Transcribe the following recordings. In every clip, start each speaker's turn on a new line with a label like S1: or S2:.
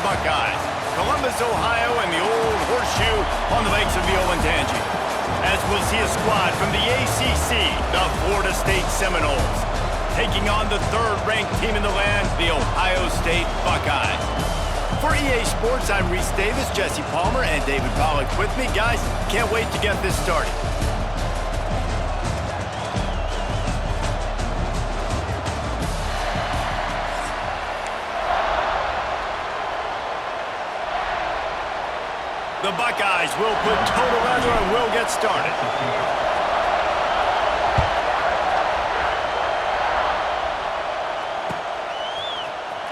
S1: Buckeyes. Columbus, Ohio, and the old horseshoe on the banks of the Olentangy. As we'll see a squad from the ACC, the Florida State Seminoles, taking on the third-ranked team in the land, the Ohio State Buckeyes. For EA Sports, I'm Reese Davis, Jesse Palmer, and David Pollack with me. Guys, can't wait to get this started. The Buckeyes will put total weather and will get started.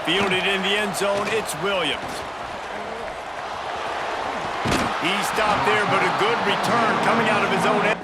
S1: Fielded in the end zone, it's Williams. He stopped there, but a good return coming out of his own end.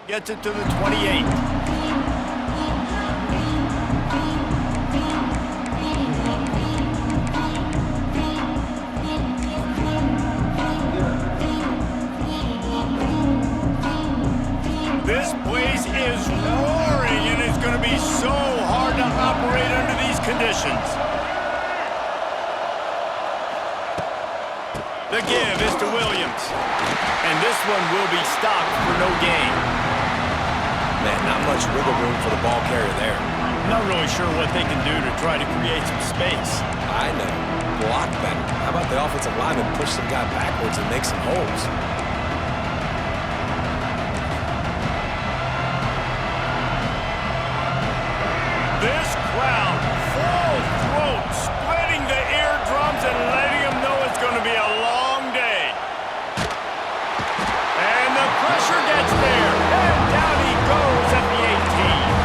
S1: Gets it to the 28. This place is roaring, and it's going to be so hard to operate under these conditions. The give is to Williams, and this one will be stopped for no gain.
S2: Man, not much wiggle room for the ball carrier there.
S1: Not really sure what they can do to try to create some space.
S2: I know. Block better. How about the offensive lineman push some guy backwards and make some holes?
S1: This crowd, full throat, splitting the eardrums and letting them know it's going to be a long day. And the pressure gets there. And down he goes at the 18.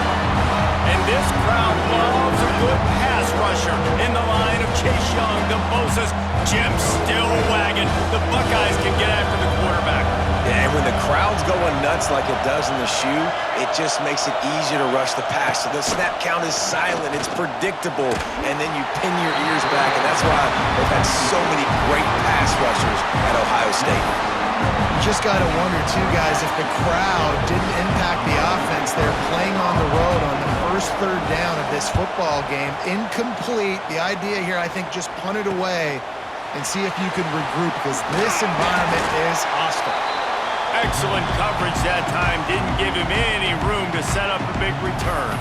S1: And this crowd loves a good pass rusher in the line of Chase Young, the Bosa's. Jim still wagging. The Buckeyes can get after the quarterback.
S2: Yeah, and when the crowd's going nuts like it does in the shoe, it just makes it easier to rush the pass. So the snap count is silent, it's predictable, and then you pin your ears back, and that's why they've had so many great pass rushers at Ohio State.
S3: You just got to wonder, too, guys, if the crowd didn't impact the offense. They're playing on the road on the first third down of this football game. Incomplete. The idea here, I think, just punt it away and see if you can regroup, because this environment is hostile.
S1: Excellent coverage that time. Didn't give him any room to set up a big return.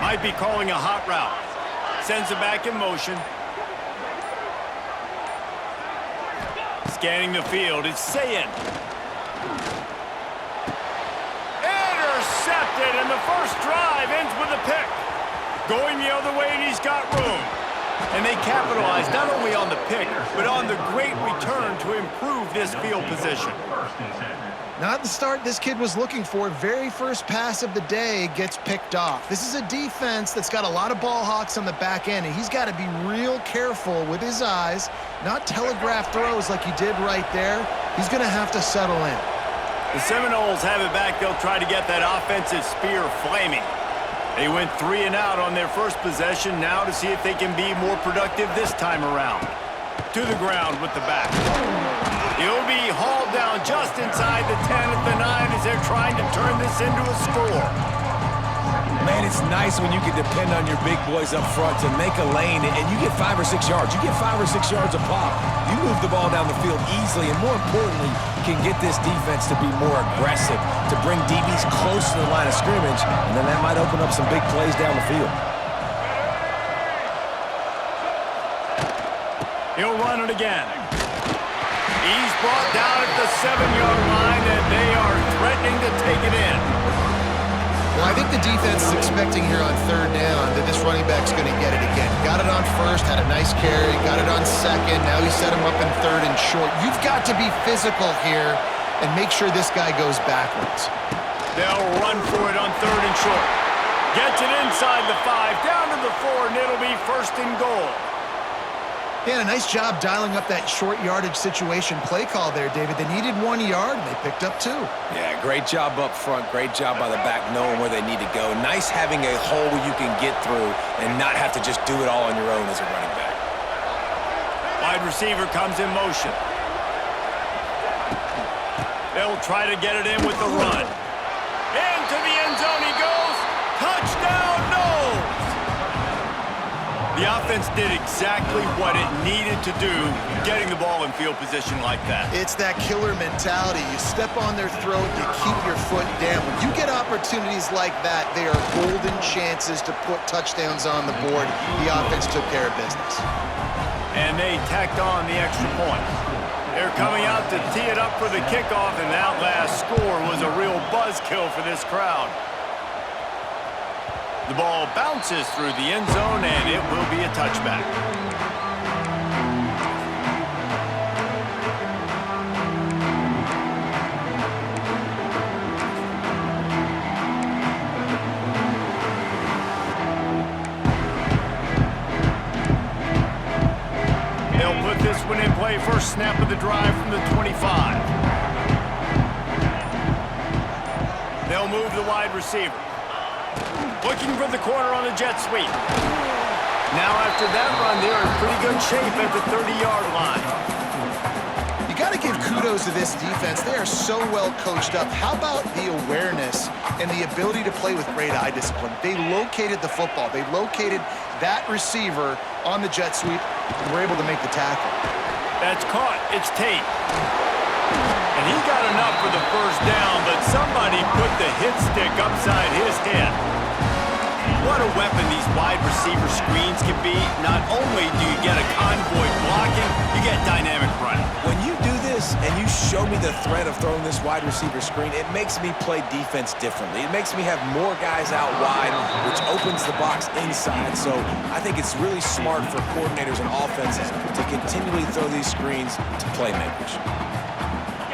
S1: Might be calling a hot route. Sends it back in motion. Scanning the field, it's Sayin. Intercepted, and the first drive ends with a pick. Going the other way, and he's got room. And they capitalize not only on the pick, but on the great return to improve this field position.
S3: Not the start this kid was looking for. Very first pass of the day gets picked off. This is a defense that's got a lot of ball hawks on the back end, and he's got to be real careful with his eyes, not telegraph throws like he did right there. He's going to have to settle in.
S1: The Seminoles have it back. They'll try to get that offensive spear flaming. They went 3 and out on their first possession, now to see if they can be more productive this time around. To the ground with the back. He'll be hauled down just inside the 10 at the 9 as they're trying to turn this into a score.
S2: Man, it's nice when you can depend on your big boys up front to make a lane, and you get 5 or 6 yards. You get 5 or 6 yards a pop. You move the ball down the field easily, and more importantly, can get this defense to be more aggressive, to bring DBs close to the line of scrimmage, and then that might open up some big plays down the field.
S1: He'll run it again. He's brought down at the 7-yard line, and they are threatening to take it in.
S3: Well, I think the defense is expecting here on 3rd down that this running back's going to get it again. Got it on first, had a nice carry, got it on second. Now he set him up in 3rd and short. You've got to be physical here and make sure this guy goes backwards.
S1: They'll run for it on 3rd and short. Gets it inside the 5, down to the 4, and it'll be 1st and goal.
S3: Yeah, a nice job dialing up that short yardage situation play call there, David. They needed 1 yard, and they picked up 2.
S2: Yeah, great job up front. Great job by the back knowing where they need to go. Nice having a hole where you can get through and not have to just do it all on your own as a running back.
S1: Wide receiver comes in motion. They'll try to get it in with the run. Into the end zone he goes. Touchdown, Knowles! The offense did exactly what it needed to do, getting the ball in field position like that.
S3: It's that killer mentality. You step on their throat, you keep your foot down. When you get opportunities like that, they are golden chances to put touchdowns on the board. The offense took care of business.
S1: And they tacked on the extra point. They're coming out to tee it up for the kickoff, and that last score was a real buzzkill for this crowd. The ball bounces through the end zone, and it will be a touchback. They'll put this one in play. First snap of the drive from the 25. They'll move the wide receiver. Looking for the corner on the jet sweep. Now after that run, they're in pretty good shape at the 30-yard line.
S3: You got to give kudos to this defense. They are so well coached up. How about the awareness and the ability to play with great eye discipline? They located the football. They located that receiver on the jet sweep and were able to make the tackle.
S1: That's caught. It's Tate. And he got enough for the first down, but somebody put the hit stick upside his head. What a weapon these wide receiver screens can be. Not only do you get a convoy blocking, you get dynamic running.
S2: When you do this and you show me the threat of throwing this wide receiver screen, it makes me play defense differently. It makes me have more guys out wide, which opens the box inside. So I think it's really smart for coordinators and offenses to continually throw these screens to playmakers.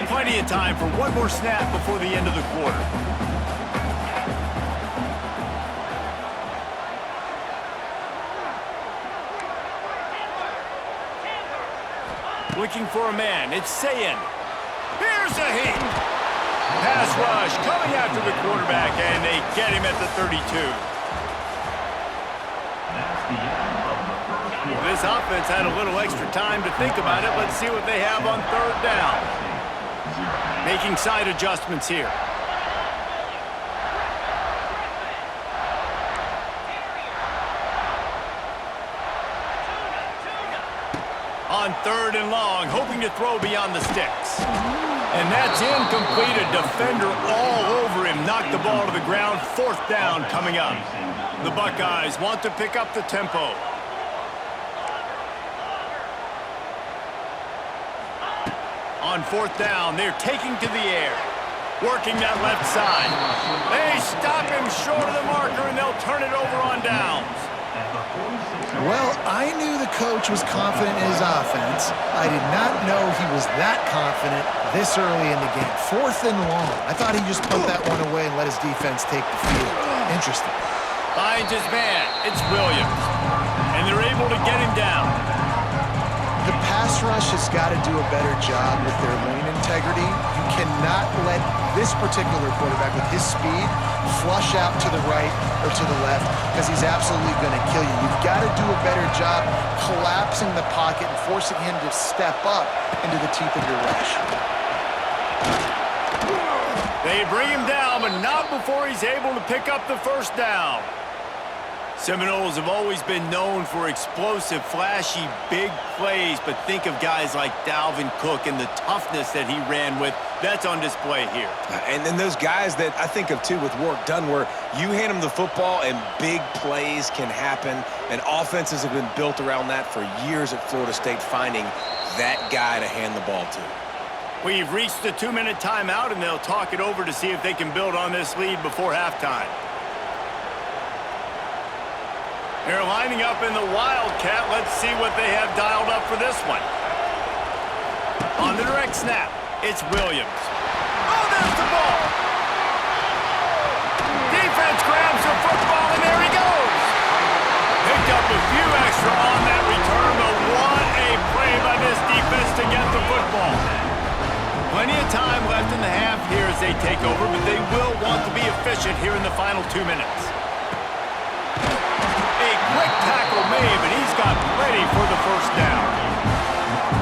S1: Plenty of time for one more snap before the end of the quarter. Looking for a man. It's Sayin. Here's a hit. Pass rush coming after the quarterback, and they get him at the 32. This offense had a little extra time to think about it. Let's see what they have on 3rd down. Making side adjustments here. On 3rd and long, hoping to throw beyond the sticks. And that's incomplete. A defender all over him. Knocked the ball to the ground. 4th down coming up. The Buckeyes want to pick up the tempo. On 4th down, they're taking to the air. Working that left side. They stop him short of the marker, and they'll turn it over on downs.
S3: Well, I knew the coach was confident in his offense. I did not know he was that confident this early in the game. 4th and long. I thought he just put that one away and let his defense take the field. Interesting.
S1: Finds his man. It's Williams. And they're able to get him down.
S3: The pass rush has got to do a better job with their lane integrity. You cannot let this particular quarterback with his speed flush out to the right or to the left because he's absolutely going to kill you. You've got to do a better job collapsing the pocket and forcing him to step up into the teeth of your rush.
S1: They bring him down, but not before he's able to pick up the first down. Seminoles have always been known for explosive, flashy, big plays, but think of guys like Dalvin Cook and the toughness that he ran with. That's on display here.
S2: And then those guys that I think of, too, with Warrick Dunn, where you hand them the football and big plays can happen, and offenses have been built around that for years at Florida State, finding that guy to hand the ball to.
S1: We've reached the 2-minute timeout, and they'll talk it over to see if they can build on this lead before halftime. They're lining up in the Wildcat. Let's see what they have dialed up for this one. On the direct snap, it's Williams. Oh, there's the ball. Defense grabs the football, and there he goes. Picked up a few extra on that return, but what a play by this defense to get the football. Plenty of time left in the half here as they take over, but they will want to be efficient here in the final 2 minutes. Quick tackle made, but he's got plenty for the first down.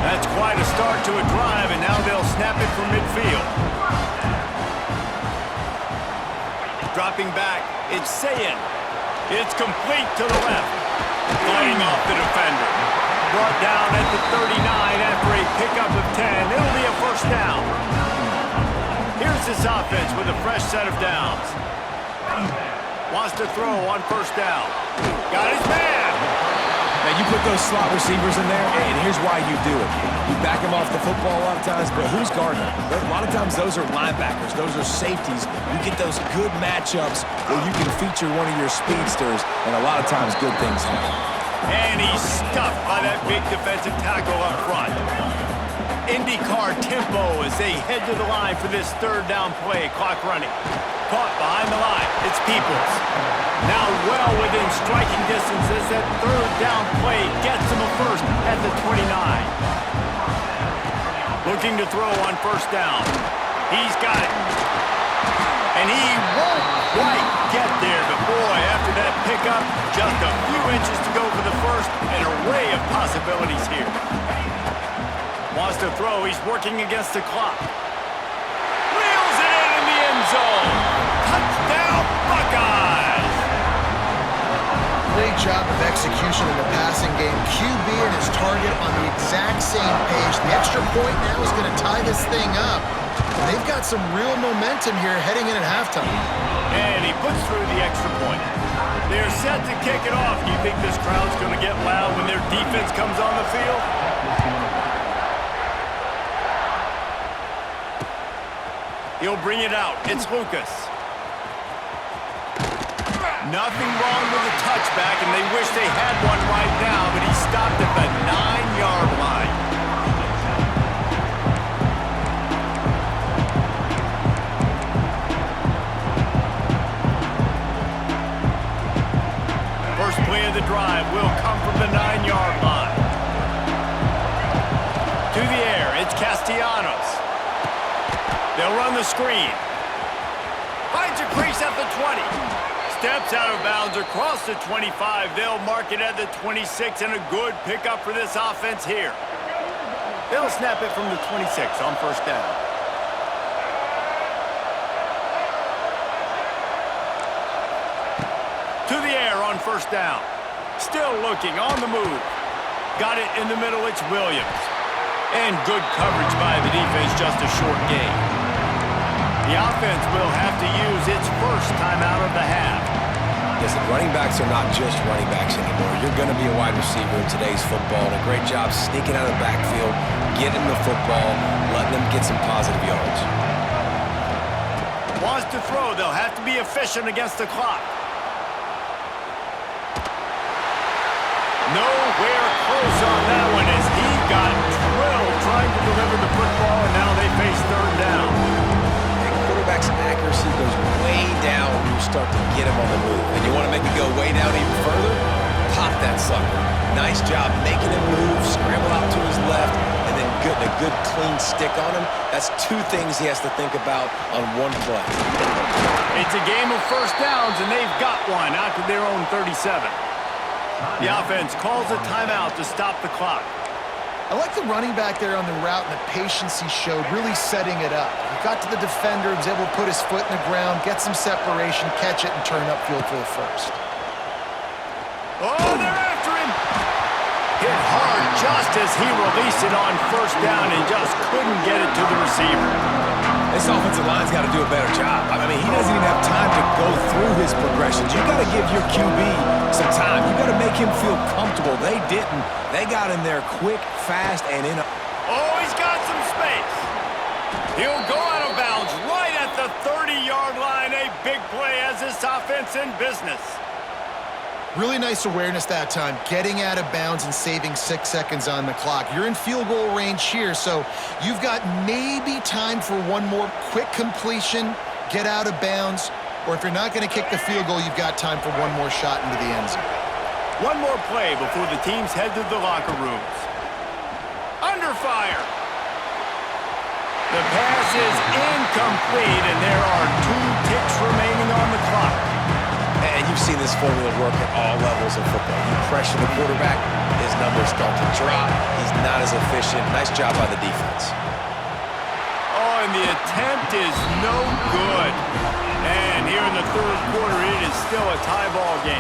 S1: That's quite a start to a drive, and now they'll snap it from midfield. Dropping back, it's Sayin. It's complete to the left. Fighting off the defender. Brought down at the 39 after a pickup of 10. It'll be a first down. Here's this offense with a fresh set of downs. Wants to throw on first down. Got his man.
S2: Now, you put those slot receivers in there, and here's why you do it. You back them off the football a lot of times, but who's guarding them? A lot of times, those are linebackers. Those are safeties. You get those good matchups where you can feature one of your speedsters, and a lot of times, good things happen.
S1: And he's stuffed by that big defensive tackle up front. IndyCar tempo as they head to the line for this third down play. Clock running. Caught behind the line. It's Peoples. Now well within striking distance as that third down play gets him a first at the 29. Looking to throw on first down. He's got it. And he won't quite get there, but boy, after that pickup, just a few inches to go for the first. An array of possibilities here. Wants to throw. He's working against the clock. Reels it in the end zone. Touchdown, Buckeyes!
S3: Great job of execution in the passing game. QB and his target on the exact same page. The extra point now is going to tie this thing up. They've got some real momentum here heading in at halftime.
S1: And he puts through the extra point. They're set to kick it off. Do you think this crowd's going to get loud when their defense comes on the field? He'll bring it out. It's Lucas. Nothing wrong with the touchback, and they wish they had one right now, but he stopped at the 9-yard line. First play of the drive will come from the 9-yard line. To the air, it's Castellanos. They'll run the screen. Finds a crease at the 20. Steps out of bounds across the 25. They'll mark it at the 26, and a good pickup for this offense here. They'll snap it from the 26 on first down. To the air on first down. Still looking on the move. Got it in the middle. It's Williams. And good coverage by the defense, just a short gain. The offense will have to use its first timeout of the half.
S2: Listen, running backs are not just running backs anymore. You're going to be a wide receiver in today's football, and a great job sneaking out of the backfield, getting the football, letting them get some positive yards.
S1: Wants to throw. They'll have to be efficient against the clock. Nowhere close on that one as he got drilled trying to deliver the football, and now they face third down.
S2: Quarterback's accuracy goes way down when you start to get him on the move. And you want to make it go way down even further? Pop that sucker. Nice job making him move, scramble out to his left, and then getting a good, clean stick on him, that's two things he has to think about on one play.
S1: It's a game of first downs, and they've got one out to their own 37. The offense calls a timeout to stop the clock.
S3: I like the running back there on the route and the patience he showed, really setting it up. He got to the defender, was able to put his foot in the ground, get some separation, catch it, and turn upfield for the first.
S1: Oh, they're after him! Hit hard just as he released it on first down and just couldn't get it to the receiver.
S2: This offensive line's got to do a better job. I mean, he doesn't even have time to go through his progressions. You got to give your QB some time. You got to make him feel comfortable. They didn't. They got in there quick, fast, and in.
S1: Oh, he's got some space. He'll go out of bounds right at the 30-yard line. A big play as this offense in business.
S3: Really nice awareness that time, getting out of bounds and saving 6 seconds on the clock. You're in field goal range here, so you've got maybe time for one more quick completion, get out of bounds, or if you're not going to kick the field goal, you've got time for one more shot into the end zone.
S1: One more play before the teams head to the locker rooms. Under fire. The pass is incomplete, and there are 2 ticks remaining on the clock.
S2: And you've seen this formula work at all levels of football. You pressure the quarterback, his numbers start to drop. He's not as efficient. Nice job by the defense.
S1: Oh, and the attempt is no good. And here in the third quarter, it is still a tie ball game.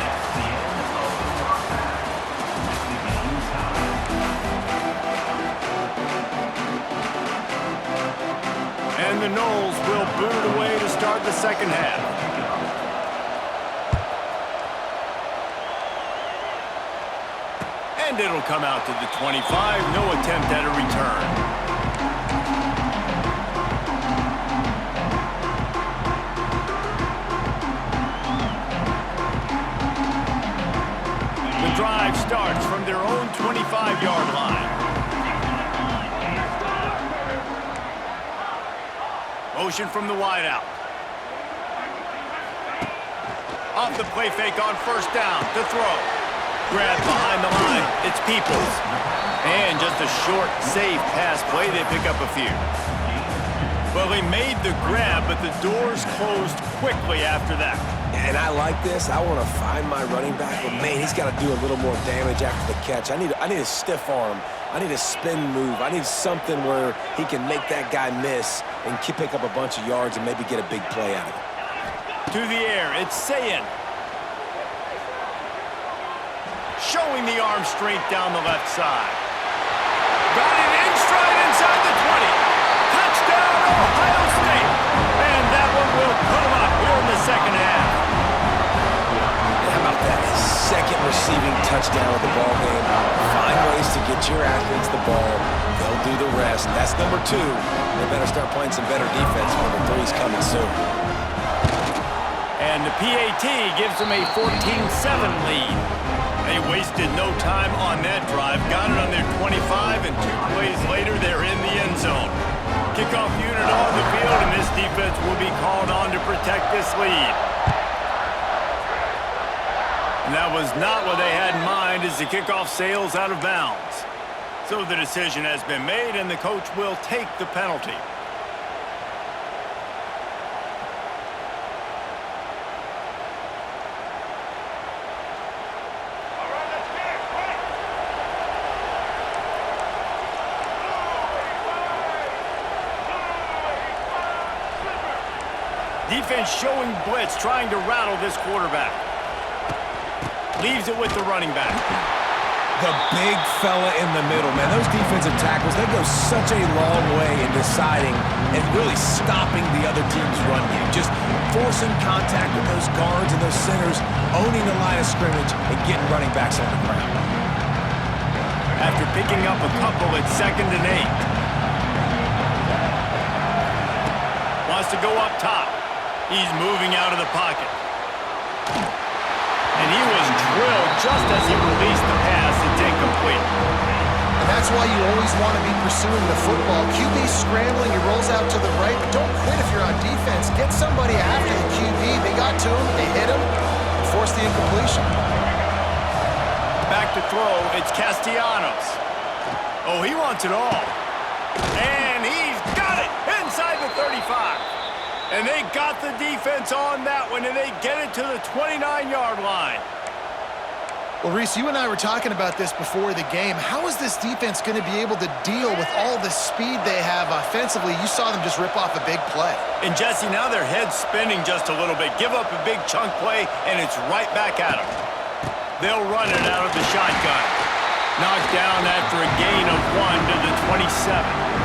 S1: And the Noles will boot it away to start the second half. And it'll come out to the 25. No attempt at a return. The drive starts from their own 25-yard line. Motion from the wideout. Off the play fake on first down to throw. Grab behind the line. It's Peoples. And just a short, safe pass play. They pick up a few. Well, they made the grab, but the doors closed quickly after that.
S2: And I like this. I want to find my running back, but man, he's got to do a little more damage after the catch. I need a stiff arm. I need a spin move. I need something where he can make that guy miss and pick up a bunch of yards and maybe get a big play out of it.
S1: To the air, it's Sayin. Showing the arm strength down the left side. Got it in stride inside the 20. Touchdown, Ohio State. And that one will put him up here in the second half.
S2: And how about that? His second receiving touchdown of the ball game. Find ways to get your athletes the ball. They'll do the rest. That's number 2. They better start playing some better defense. Number 3's coming soon.
S1: And the PAT gives them a 14-7 lead. They wasted no time on that drive. Got it on their 25, and 2 plays later, they're in the end zone. Kickoff unit on the field, and this defense will be called on to protect this lead. And that was not what they had in mind as the kickoff sails out of bounds. So the decision has been made, and the coach will take the penalty. Defense showing blitz, trying to rattle this quarterback. Leaves it with the running back.
S2: The big fella in the middle, man. Those defensive tackles, they go such a long way in deciding and really stopping the other team's run game. Just forcing contact with those guards and those centers, owning the line of scrimmage, and getting running backs on the ground.
S1: After picking up a couple, it's 2nd and 8. Wants to go up top. He's moving out of the pocket. And he was drilled just as he released the pass. It's incomplete.
S3: And that's why you always want to be pursuing the football. QB's scrambling, he rolls out to the right, but don't quit if you're on defense. Get somebody after the QB. They got to him, they hit him, and forced the incompletion.
S1: Back to throw, it's Castellanos. Oh, he wants it all. And he's got it inside the 35. And they got the defense on that one, and they get it to the 29-yard line.
S3: Well, Reese, you and I were talking about this before the game. How is this defense going to be able to deal with all the speed they have offensively? You saw them just rip off a big play.
S1: And, Jesse, now their head's spinning just a little bit. Give up a big chunk play, and it's right back at them. They'll run it out of the shotgun. Knocked down after a gain of 1 to the 27.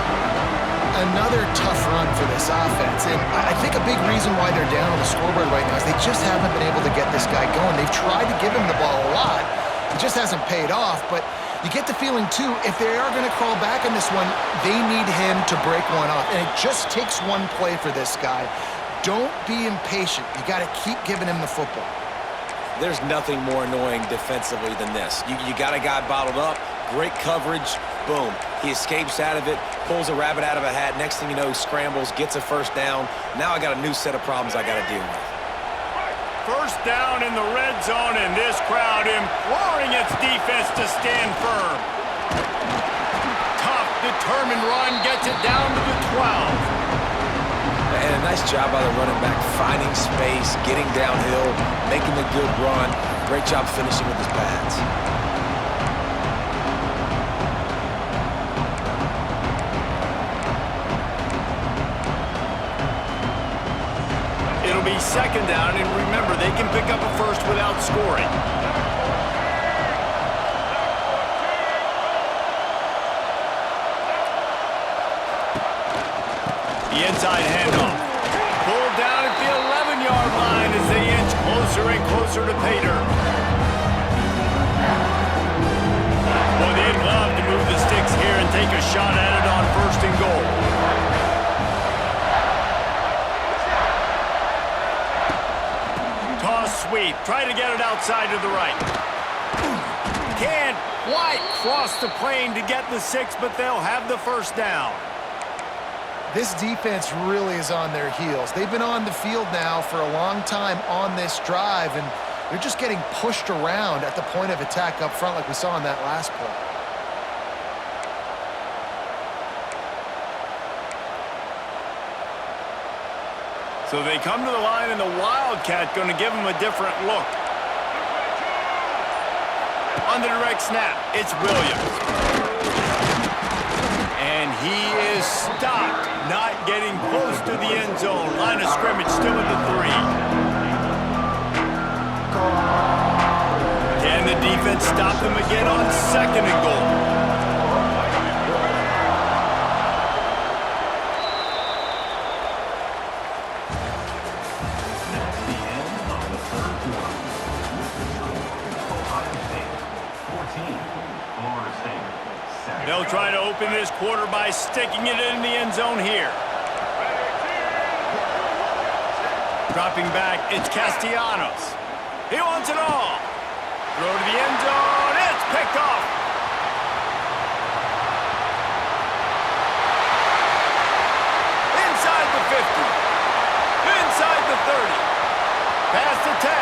S3: Another tough run for this offense, and I think a big reason why they're down on the scoreboard right now is they just haven't been able to get this guy going. They've tried to give him the ball a lot. It just hasn't paid off, but you get the feeling, too, if they are going to crawl back on this one, they need him to break one off, and it just takes one play for this guy. Don't be impatient. You got to keep giving him the football.
S2: There's nothing more annoying defensively than this. You got a guy bottled up, great coverage, boom. He escapes out of it, pulls a rabbit out of a hat. Next thing you know, he scrambles, gets a first down. Now I got a new set of problems I got to deal with.
S1: First down in the red zone, and this crowd imploring its defense to stand firm. Tough, determined run gets it down to the 12.
S2: And a nice job by the running back, finding space, getting downhill, making a good run. Great job finishing with his pads.
S1: It'll be second down, and remember, they can pick up a first without scoring. The inside handoff. Pulled down at the 11-yard line as they inch closer and closer to pay dirt. Well, they'd love to move the sticks here and take a shot at it on first and goal. Toss sweep. Try to get it outside to the right. Can't quite cross the plane to get the 6, but they'll have the first down.
S3: This defense really is on their heels. They've been on the field now for a long time on this drive, and they're just getting pushed around at the point of attack up front like we saw in that last play.
S1: So they come to the line, and the Wildcat going to give them a different look. On the direct snap, it's Williams. And he is stopped, not getting close to the end zone. Line of scrimmage still at the 3. Can the defense stop them again on second and goal? They'll try to open this quarter by sticking it in the end zone here. Dropping back, it's Castellanos. He wants it all. Throw to the end zone, it's picked off. Inside the 50. Inside the 30. Past the 10.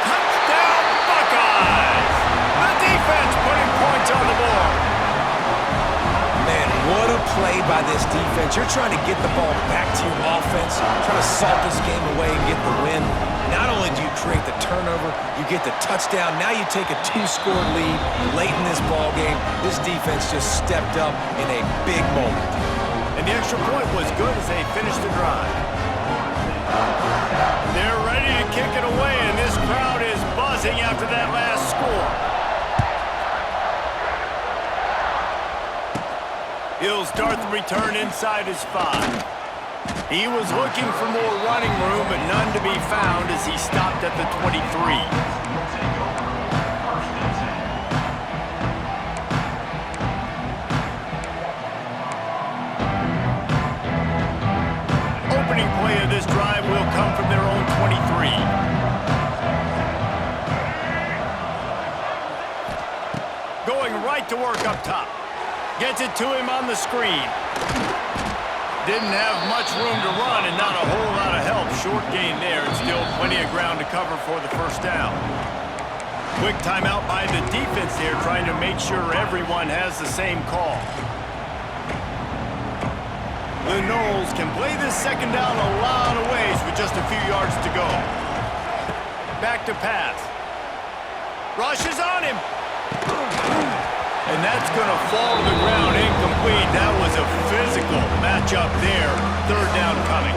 S1: Touchdown, Buckeyes! The defense putting points on the board.
S2: Man, what a play by this defense. You're trying to get the ball back to your offense, trying to salt this game away and get the win. Not only do you create the turnover, you get the touchdown. Now you take a 2-score lead late in this ball game. This defense just stepped up in a big moment.
S1: And the extra point was good as they finished the drive. They're ready to kick it away, and this crowd is buzzing after that last score. He'll start the return inside his 5. He was looking for more running room, but none to be found as he stopped at the 23. Opening play of this drive will come from their own 23. Going right to work up top. Gets it to him on the screen. Didn't have much room to run and not a whole lot of help. Short gain there and still plenty of ground to cover for the first down. Quick timeout by the defense there, trying to make sure everyone has the same call. The Noles can play this second down a lot of ways with just a few yards to go. Back to pass. Rush is on him. And that's going to fall to the ground incomplete. That was a physical matchup there. Third down coming.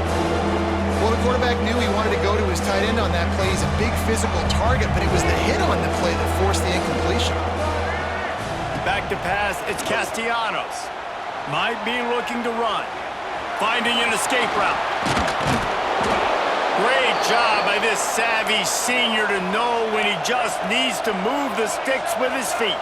S3: Well, the quarterback knew he wanted to go to his tight end on that play. He's a big physical target, but it was the hit on the play that forced the incompletion.
S1: Back to pass. It's Castellanos. Might be looking to run. Finding an escape route. Great job by this savvy senior to know when he just needs to move the sticks with his feet.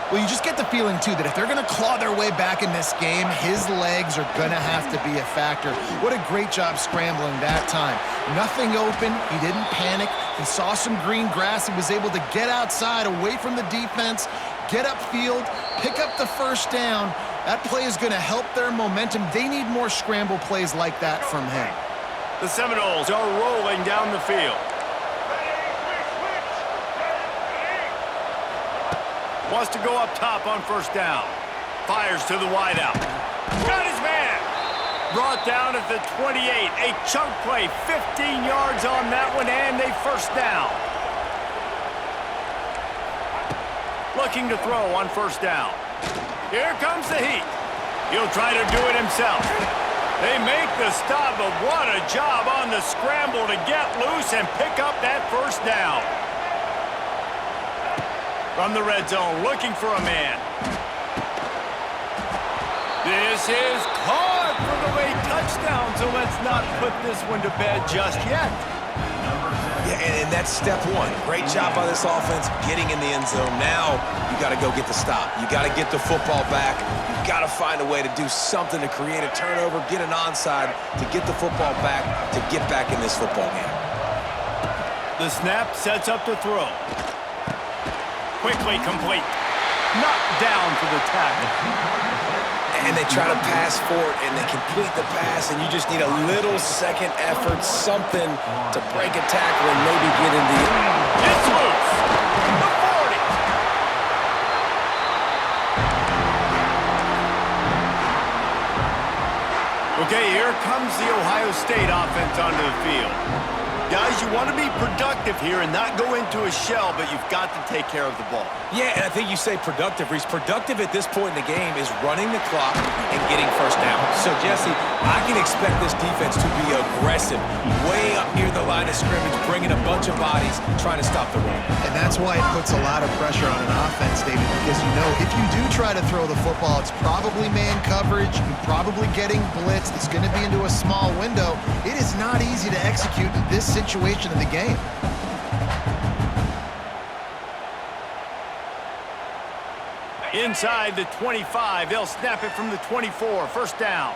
S3: Well, you just get the feeling, too, that if they're going to claw their way back in this game, his legs are going to have to be a factor. What a great job scrambling that time. Nothing open. He didn't panic. He saw some green grass. He was able to get outside, away from the defense, get upfield, pick up the first down. That play is going to help their momentum. They need more scramble plays like that from him.
S1: The Seminoles are rolling down the field. Wants to go up top on first down. Fires to the wideout. Got his man. Brought down at the 28. A chunk play, 15 yards on that one, and a first down. Looking to throw on first down. Here comes the heat. He'll try to do it himself. They make the stop, but what a job on the scramble to get loose and pick up that first down. From the red zone, looking for a man. This is caught for the late touchdown, so let's not put this one to bed just yet.
S2: Yeah, and that's step one. Great job by this offense getting in the end zone. Now you got to go get the stop. You got to get the football back. You got to find a way to do something to create a turnover, get an onside, to get the football back, to get back in this football game.
S1: The snap sets up the throw. Quickly complete. Knocked down for the tackle.
S2: And they try to pass for it, and they complete the pass, and you just need a little second effort, something to break a tackle and maybe get in the...
S1: It's loose. The 40. Okay, here comes the Ohio State offense onto the field. Guys, you want to be productive here and not go into a shell, but you've got to take care of the ball.
S2: Yeah, and I think you say productive, Reese. Productive at this point in the game is running the clock and getting first down. So, Jesse, I can expect this defense to be aggressive, way up near the line of scrimmage, bringing a bunch of bodies, trying to stop the run.
S3: And that's why it puts a lot of pressure on an offense, David, because you know if you do try to throw the football, it's probably man coverage, you're probably getting blitzed, it's going to be into a small window. It is not easy to execute in this situation of the game.
S1: Inside the 25, they'll snap it from the 24. First down.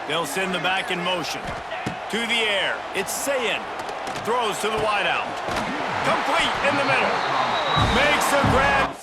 S1: They'll send the back in motion. To the air. It's Sayin. Throws to the wideout. Complete in the middle. Makes the grab.